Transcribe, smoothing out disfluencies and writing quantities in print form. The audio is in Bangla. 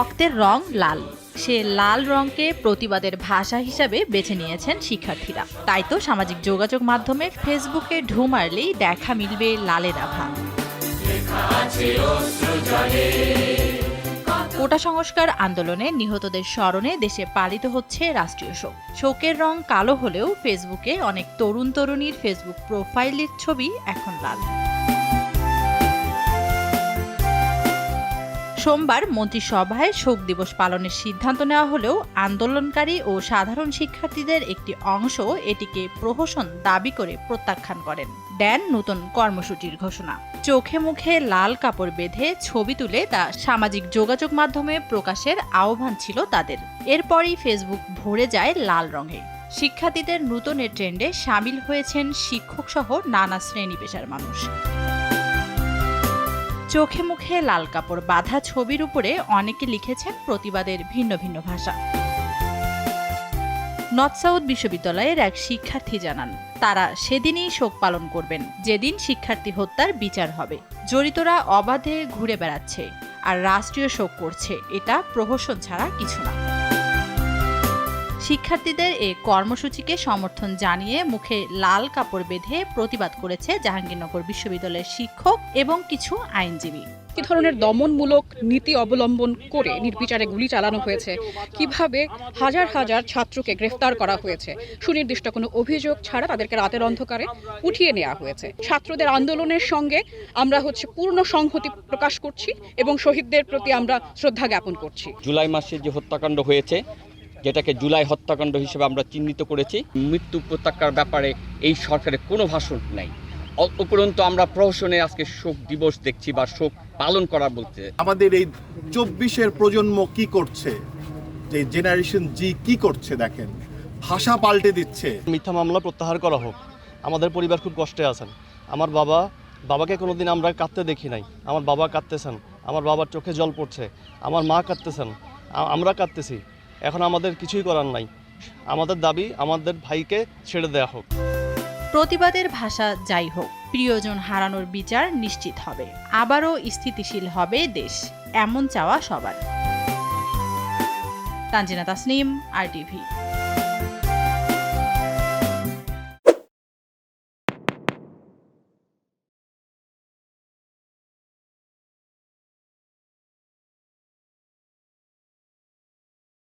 রক্তের রং লাল, সে লাল রংকে প্রতিবাদের ভাষা হিসাবে বেছে নিয়েছেন শিক্ষার্থীরা। তাই তো সামাজিক যোগাযোগ মাধ্যমে ফেসবুকে ঢু মারলেই দেখা মিলবে লালের আভা। কোটা সংস্কার আন্দোলনে নিহতদের স্মরণে দেশে পালিত হচ্ছে রাষ্ট্রীয় শোক। শোকের রং কালো হলেও ফেসবুকে অনেক তরুণ তরুণীর ফেসবুক প্রোফাইলের ছবি এখন লাল। সোমবার মন্ত্রিসভায় শোক দিবস পালনের সিদ্ধান্ত নেওয়া হলেও আন্দোলনকারী ও সাধারণ শিক্ষার্থীদের একটি অংশ এটিকে প্রহসন দাবি করে প্রত্যাখ্যান করেন, দেন নতুন কর্মসূচির ঘোষণা। চোখে মুখে লাল কাপড় বেঁধে ছবি তুলে তা সামাজিক যোগাযোগ মাধ্যমে প্রকাশের আহ্বান ছিল তাদের। এরপরই ফেসবুক ভরে যায় লাল রঙে। শিক্ষার্থীদের নতুন এ ট্রেন্ডে সামিল হয়েছেন শিক্ষক সহ নানা শ্রেণী পেশার মানুষ। চোখে মুখে লাল কাপড় বাঁধা ছবির উপরে অনেকে লিখেছেন প্রতিবাদের ভিন্ন ভিন্ন ভাষা। নর্থ সাউথ বিশ্ববিদ্যালয়ের এক শিক্ষার্থী জানান, তারা সেদিনই শোক পালন করবেন যেদিন শিক্ষার্থী হত্যার বিচার হবে। জড়িতরা অবাধে ঘুরে বেড়াচ্ছে আর রাষ্ট্রীয় শোক করছে, এটা প্রহসন ছাড়া কিছু না। শিক্ষার্থীদের এই কর্মসূচিকে সমর্থন জানিয়ে মুখে লাল কাপড় বেঁধে প্রতিবাদ করেছে জাহাঙ্গীরনগর বিশ্ববিদ্যালয়ের শিক্ষক এবং কিছু আইনজীবী। কি ধরনের দমনমূলক নীতি অবলম্বন করে নির্বিচারে গুলি চালানো হয়েছে, কিভাবে হাজার হাজার ছাত্রকে গ্রেফতার করা হয়েছে, সুনির্দিষ্ট কোনো অভিযোগ ছাড়া তাদেরকে রাতের অন্ধকারে উঠিয়ে নেওয়া হয়েছে। ছাত্রদের আন্দোলনের সঙ্গে আমরা পূর্ণ সংহতি প্রকাশ করছি এবং শহীদদের প্রতি আমরা শ্রদ্ধা জ্ঞাপন করছি। জুলাই মাসে যে হত্যাকাণ্ড হয়েছে, যেটাকে জুলাই হত্যাকাণ্ড হিসেবে আমরা চিহ্নিত করেছি, মৃত্যু প্রত্যাখ্যার ব্যাপারে এই সরকারের কোনো ভাষণ নাই। উপরন্তু আমরা প্রহসনে আজকে শোক দিবস দেখছি বা শোক পালন করা বলতে। আমাদের এই 24-এর প্রজন্ম কি করছে, যে জেনারেশন জি কি করছে দেখেন, ভাষা পাল্টে দিচ্ছে। মিথ্যা মামলা প্রত্যাহার করা হোক। আমাদের পরিবার খুব কষ্টে আছেন। আমার বাবাকে কোনোদিন আমরা কাঁদতে দেখি নাই। আমার বাবা কাঁদতেছেন, আমার বাবার চোখে জল পড়ছে, আমার মা কাঁদতেছেন, আমরা কাঁদতেছি। এখন আমাদের কিছুই করার নাই। আমাদের দাবি আমাদের ভাইকে ছেড়ে দেয়া হোক। প্রতিবাদের ভাষা যাই হোক, প্রিয়জন হারানোর বিচার নিশ্চিত হবে, আবারও স্থিতিশীল হবে দেশ, এমন চাওয়া সবার। তানজিনা তাসনিম, RTV।